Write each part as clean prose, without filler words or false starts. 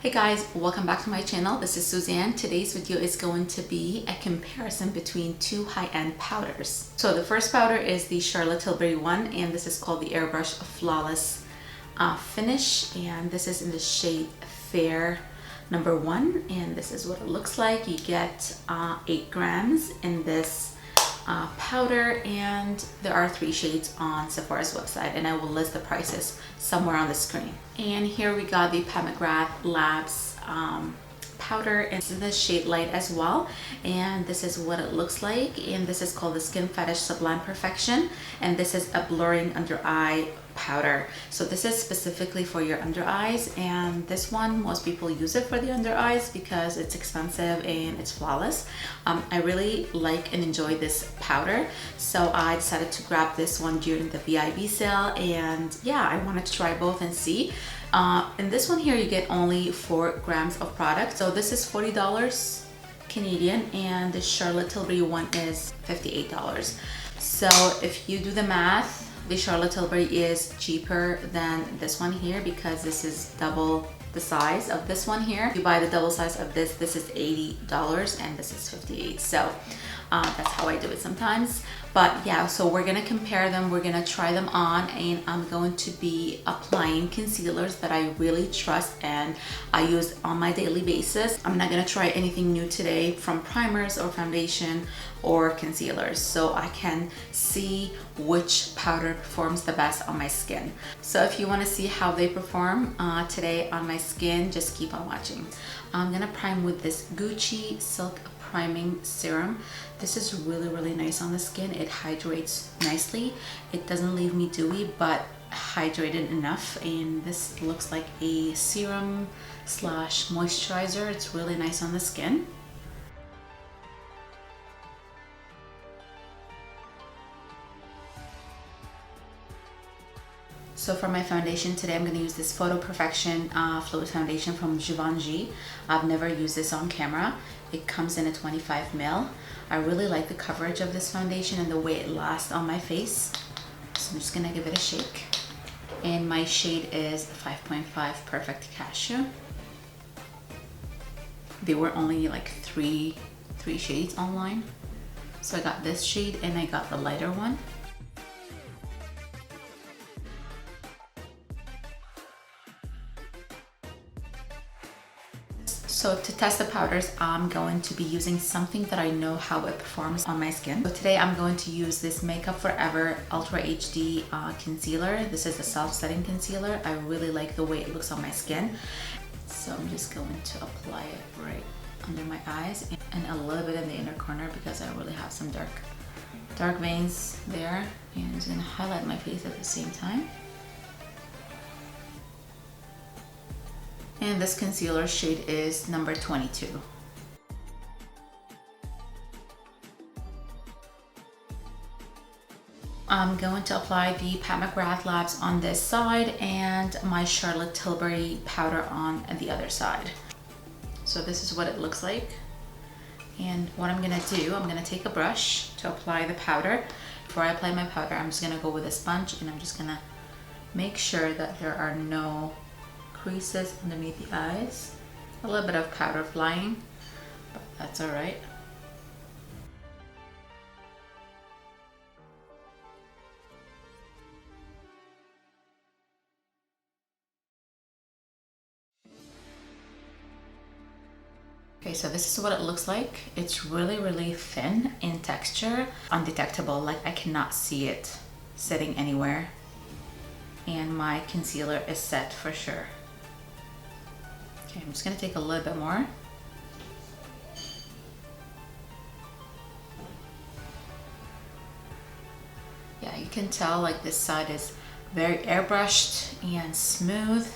Hey guys, welcome back to my channel. This is Suzanne. Today's video is going to be a comparison between two high-end powders. So the first powder is the Charlotte Tilbury one, and this is called the Airbrush Flawless Finish, and this is in the shade Fair number 1, and this is what it looks like. You get 8 grams in this powder, and there are 3 shades on Sephора's website, and I will list the prices somewhere on the screen. And here we got the Macgrath Labs powder, and it's in the shade Light as well, and this is what it looks like. And this is called the Skin Fetish Sublime Perfection, and this is a blurring under eye powder. So this is specifically for your under eyes, and this one, most people use it for the under eyes because it's expensive and it's flawless. I really like and enjoy this powder, so I decided to grab this one during the VIB sale, and yeah, I wanted to try both and see. In this one here, you get only 4 grams of product, so this is $40 Canadian, and the Charlotte Tilbury one is $58. So if you do the math, the Charlotte Tilbury is cheaper than this one here because this is double the size of this one here. If you buy the double size of this is $80 and this is $58. So that's how I do it sometimes. But yeah, so we're gonna compare them, we're gonna try them on, and I'm going to be applying concealers that I really trust and I use on my daily basis. I'm not gonna try anything new today from primers or foundation or concealers, so I can see which powder performs the best on my skin. So if you wanna see how they perform today on my skin, just keep on watching. I'm gonna prime with this Gucci Silk Priming Serum. This is really nice on the skin. It hydrates nicely. It doesn't leave me dewy, but hydrated enough. And this looks like a serum slash moisturizer. It's really nice on the skin. So for my foundation today, I'm going to use this Photo Perfection Fluid Foundation from Givenchy. I've never used this on camera. It comes in a 25 ml. I really like the coverage of this foundation and the way it lasts on my face. So I'm just going to give it a shake. And my shade is 5.5 Perfect Cashew. There were only like three shades online. So I got this shade and I got the lighter one. So to test the powders, I'm going to be using something that I know how it performs on my skin. So today I'm going to use this Makeup Forever Ultra HD concealer. This is a self-setting concealer. I really like the way it looks on my skin. So I'm just going to apply it right under my eyes and a little bit in the inner corner because I really have some dark veins there. And I'm just gonna highlight my face at the same time. And this concealer shade is number 22. I'm going to apply the Macgrath Labs on this side and my Charlotte Tilbury powder on the other side. So this is what it looks like. And what I'm gonna do, I'm gonna take a brush to apply the powder. Before I apply my powder, I'm just gonna go with a sponge and I'm just gonna make sure that there are no creases underneath the eyes. A little bit of powder flying, but that's all right. Okay, so this is what it looks like. It's really thin in texture, undetectable, like I cannot see it sitting anywhere. And my concealer is set for sure. Okay, I'm just gonna take a little bit more. Yeah, you can tell like this side is very airbrushed and smooth.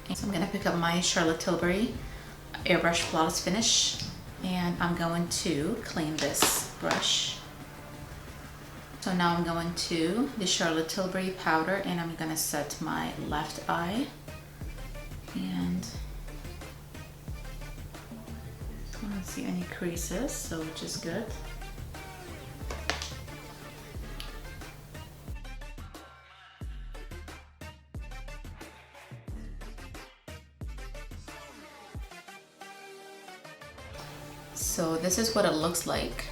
And so I'm gonna pick up my Charlotte Tilbury Airbrush Flawless Finish, and I'm going to clean this brush. So now I'm going to the Charlotte Tilbury powder and I'm gonna set my left eye. And I don't see any creases, so which is good. So this is what it looks like.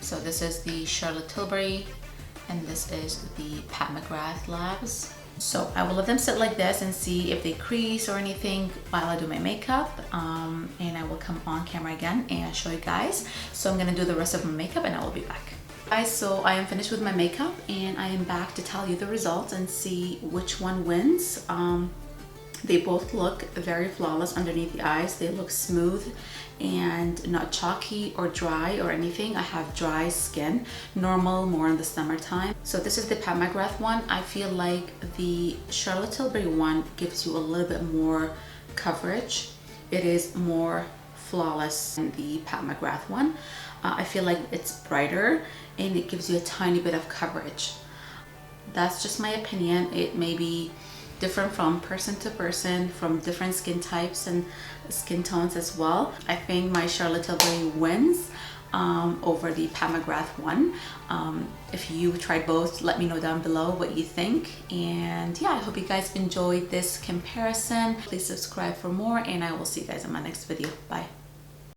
So this is the Charlotte Tilbury and this is the Macgrath Labs. So I will let them sit like this and see if they crease or anything while I do my makeup, and I will come on camera again and show you guys. So I'm gonna do the rest of my makeup and I will be back. Guys, so I am finished with my makeup and I am back to tell you the results and see which one wins. They both look very flawless underneath the eyes. They look smooth and not chalky or dry or anything. I have dry skin, normal more in the summertime. So this is the Macgrath one. I feel like the Charlotte Tilbury one gives you a little bit more coverage. It is more flawless than the Macgrath one. I feel like it's brighter and it gives you a tiny bit of coverage. That's just my opinion. It may be different from person to person, from different skin types and skin tones as well. I think my Charlotte Tilbury wins over the Macgrath one. If you tried both, let me know down below what you think. And yeah, I hope you guys enjoyed this comparison. Please subscribe for more and I will see you guys in my next video. Bye.